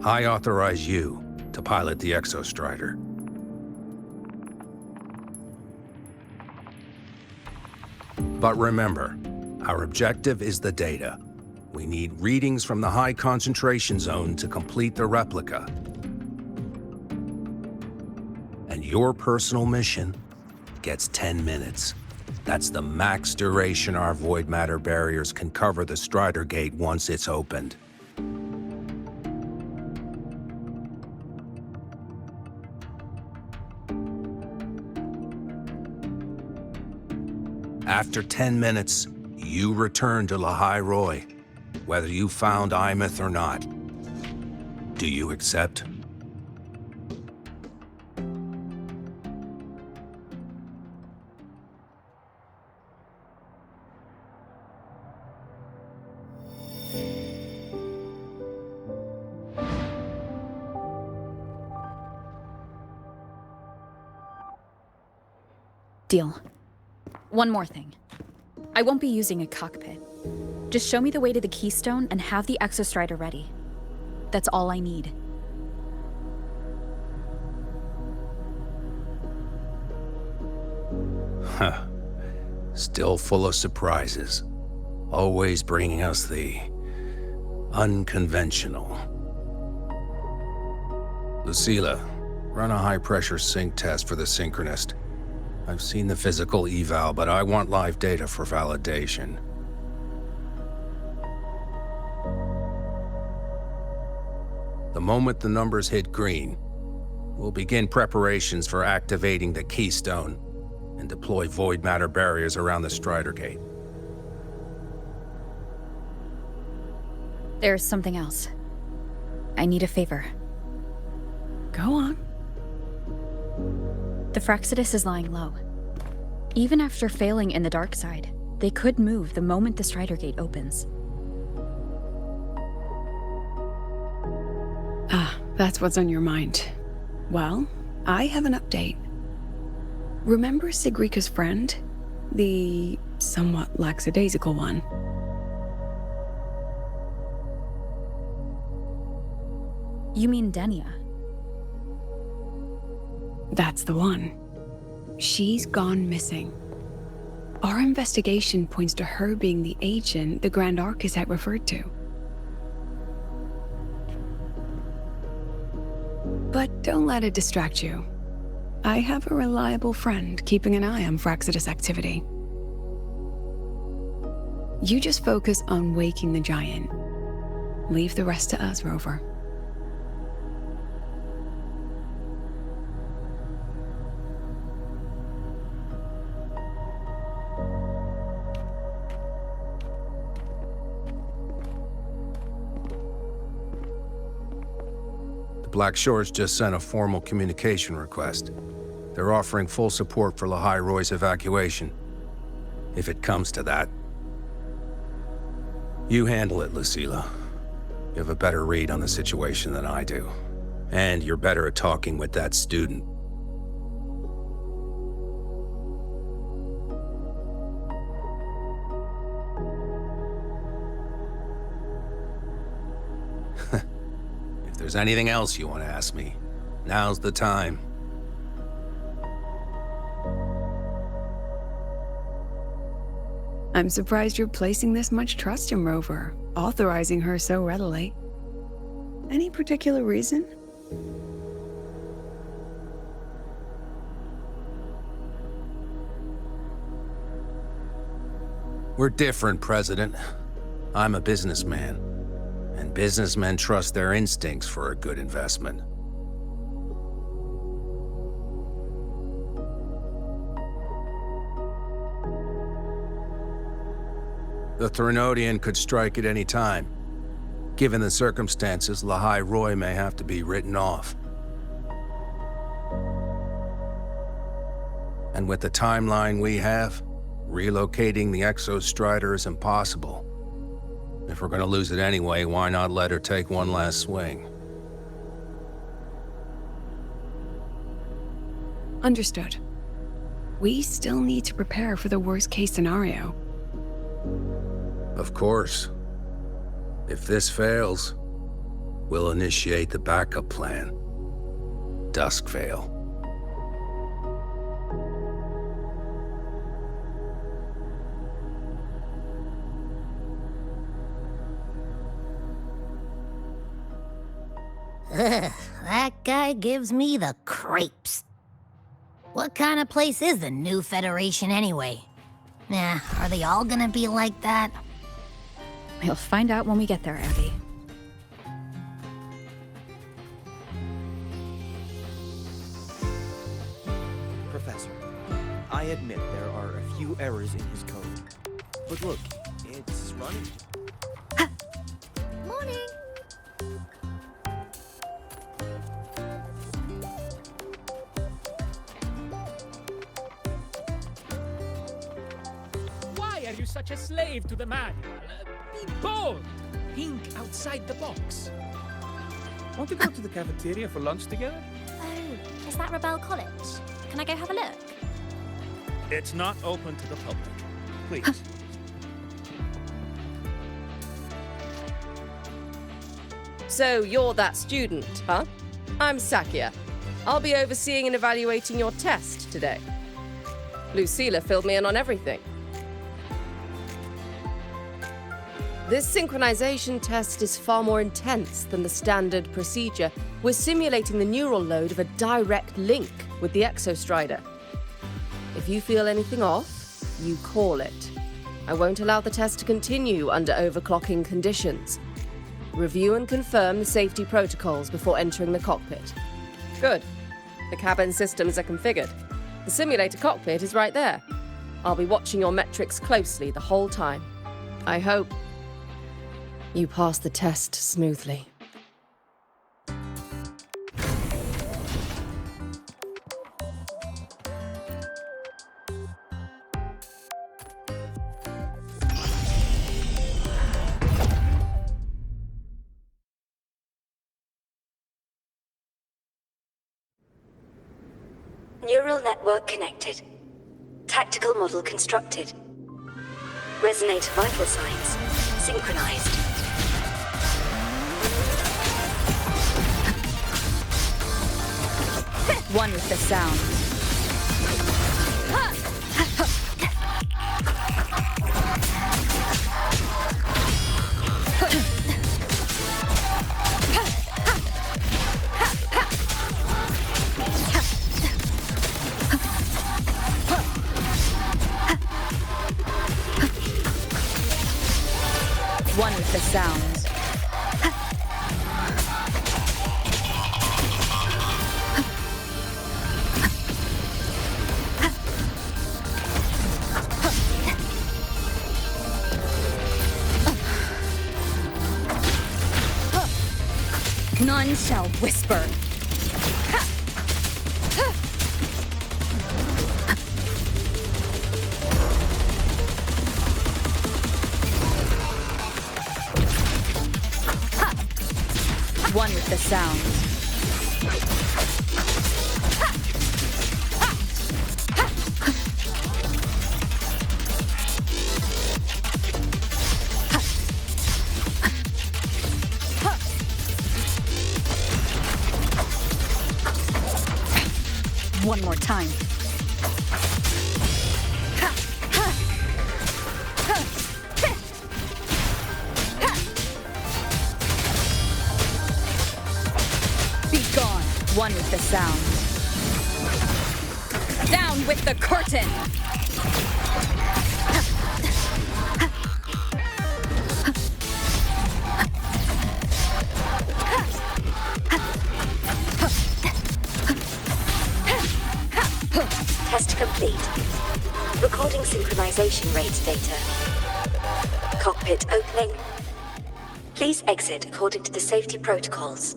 I authorize you to pilot the Exostrider. But remember, our objective is the data. We need readings from the high concentration zone to complete the replica. And your personal mission gets 10 minutes. That's the max duration our void matter barriers can cover the Strider Gate once it's opened. After 10 minutes, you return to Lahai Roy, whether you found Imeth or not. Do you accept? Deal. One more thing. I won't be using a cockpit. Just show me the way to the Keystone and have the Exostrider ready. That's all I need. Huh. Still full of surprises. Always bringing us the unconventional. Lucila, run a high-pressure sync test for the Synchronist. I've seen the physical eval, but I want live data for validation. The moment the numbers hit green, we'll begin preparations for activating the Keystone and deploy void matter barriers around the Strider Gate. There's something else. I need a favor. Go on. The Fraxidus is lying low. Even after failing in the dark side, they could move the moment the Strider Gate opens. Ah, that's what's on your mind. Well, I have an update. Remember Sigrika's friend? The somewhat lackadaisical one? You mean Denia? That's the one. She's gone missing. Our investigation points to her being the agent the Grand Architect referred to. But don't let it distract you. I have a reliable friend keeping an eye on Fraxidus activity. You just focus on waking the giant. Leave the rest to us, Rover. Black Shores just sent a formal communication request. They're offering full support for Lahai Roy's evacuation, if it comes to that. You handle it, Lucilla. You have a better read on the situation than I do. And you're better at talking with that student. If there's anything else you want to ask me, now's the time. I'm surprised you're placing this much trust in Rover, authorizing her so readily. Any particular reason? We're different, President. I'm a businessman, and businessmen trust their instincts for a good investment. The Threnodian could strike at any time. Given the circumstances, Lahai Roy may have to be written off. And with the timeline we have, relocating the Exostrider is impossible. If we're gonna lose it anyway, why not let her take one last swing? Understood. We still need to prepare for the worst-case scenario. Of course. If this fails, we'll initiate the backup plan. Duskvale. Ugh, that guy gives me the creeps. What kind of place is the new Federation anyway? Nah, are they all gonna be like that? We'll find out when we get there, Abby. Professor, I admit there are a few errors in his code. But look, it's running. Morning. Why are you such a slave to the manual? Be bold! Think outside the box. Want to go to the cafeteria for lunch together? Oh, is that Rebel College? Can I go have a look? It's not open to the public. Please. So you're that student, huh? I'm Sakia. I'll be overseeing and evaluating your test today. Lucilla filled me in on everything. This synchronization test is far more intense than the standard procedure. We're simulating the neural load of a direct link with the Exostrider. If you feel anything off, you call it. I won't allow the test to continue under overclocking conditions. Review and confirm the safety protocols before entering the cockpit. Good. The cabin systems are configured. The simulator cockpit is right there. I'll be watching your metrics closely the whole time. I hope you pass the test smoothly. Neural network connected. Tactical model constructed. Resonator vital signs synchronized. One with the sound. One with the sounds. None shall whisper. one with the sound. One more time. Be gone. One with the sound. Down with the curtain. Test complete. Recording synchronization rate data. Cockpit opening. Please exit according to the safety protocols.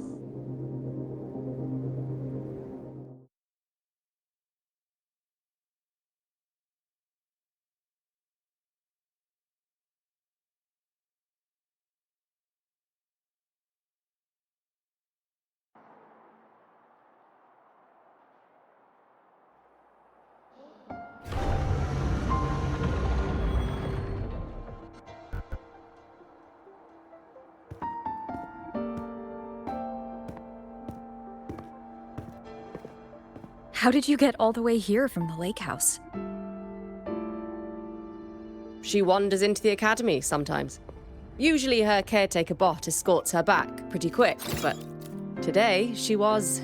How did you get all the way here from the lake house? She wanders into the academy sometimes. Usually her caretaker bot escorts her back pretty quick, but today she was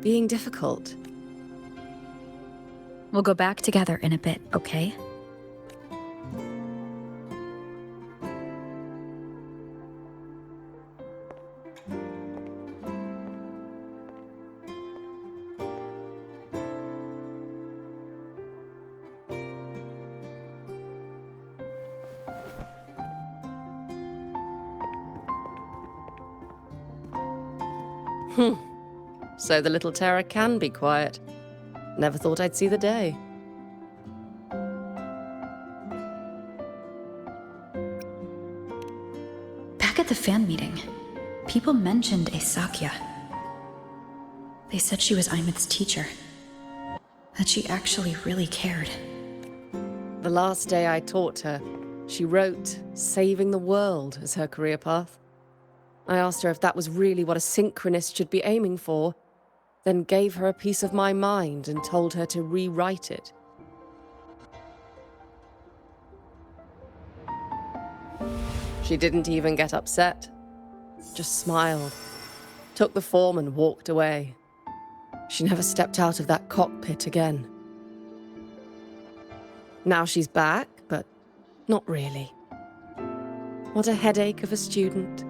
being difficult. We'll go back together in a bit, okay? So the little terror can be quiet. Never thought I'd see the day. Back at the fan meeting, people mentioned a Sakya. They said she was Imith's teacher. That she actually really cared. The last day I taught her, she wrote saving the world as her career path. I asked her if that was really what a synchronist should be aiming for, then gave her a piece of my mind and told her to rewrite it. She didn't even get upset, just smiled, took the form and walked away. She never stepped out of that cockpit again. Now she's back, but not really. What a headache of a student.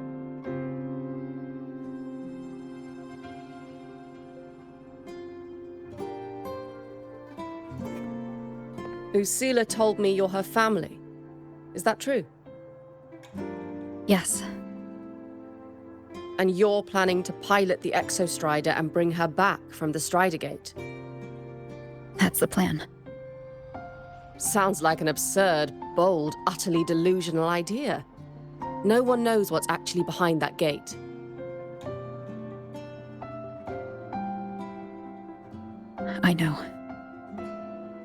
Lucila told me you're her family. Is that true? Yes. And you're planning to pilot the Exostrider and bring her back from the Strider Gate? That's the plan. Sounds like an absurd, bold, utterly delusional idea. No one knows what's actually behind that gate. I know.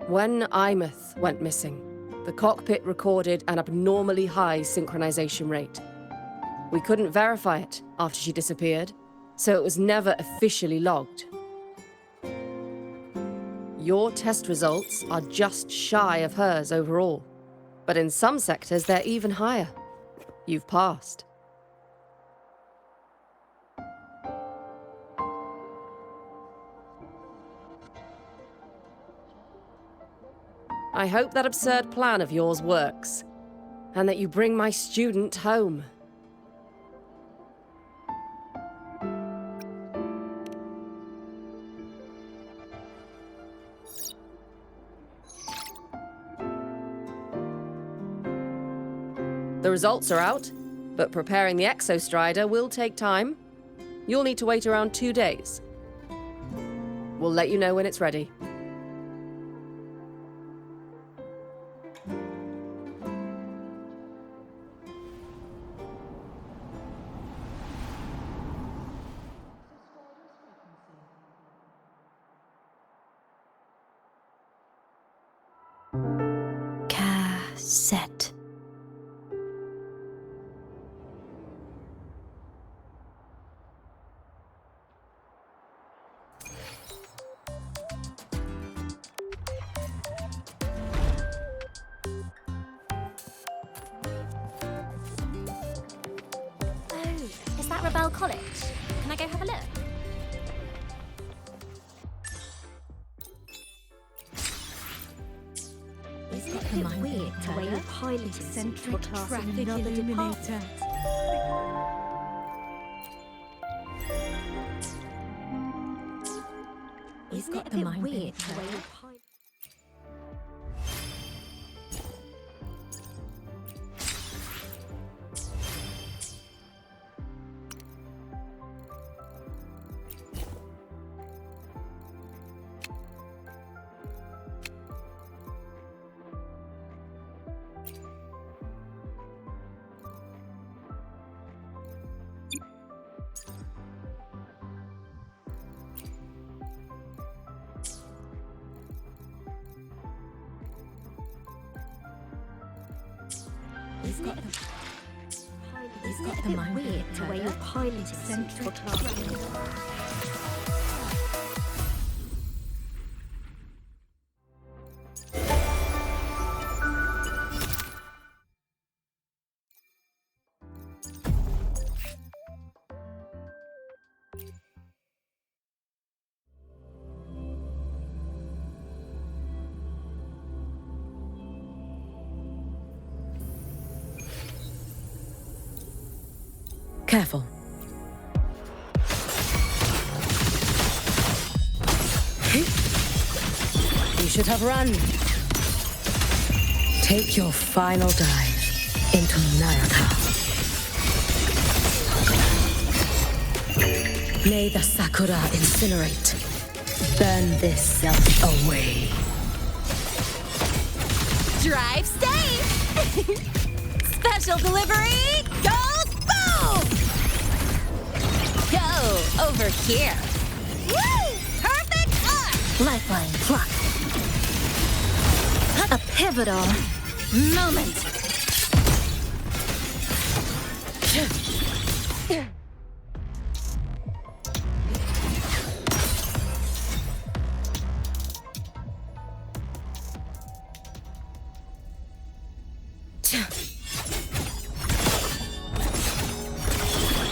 When Imith went missing, the cockpit recorded an abnormally high synchronization rate. We couldn't verify it after she disappeared, so it was never officially logged. Your test results are just shy of hers overall, but in some sectors they're even higher. You've passed. I hope that absurd plan of yours works, and that you bring my student home. The results are out, but preparing the Exostrider will take time. You'll need to wait around 2 days. We'll let you know when it's ready. set. Oh, is that Rebel College? Can I go have a look? Isn't it weird the way you're piloting eccentric traffic illuminator? Isn't it a bit weird the way you're piloting? Isn't it a bit weird the way you're piloting eccentric traffic? Careful. You should have run. Take your final dive into Naraka. May the Sakura incinerate. Burn this self away. Drive safe! Special delivery goes boom! Go over here. Woo! Perfect arc! Lifeline pluck. A pivotal moment.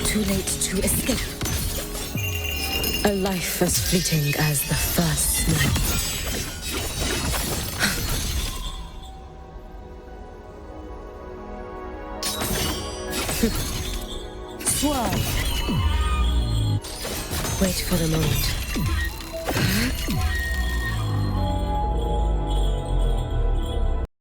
Too late to escape. A life as fleeting as the first snow. Swerve. Wait for the moment.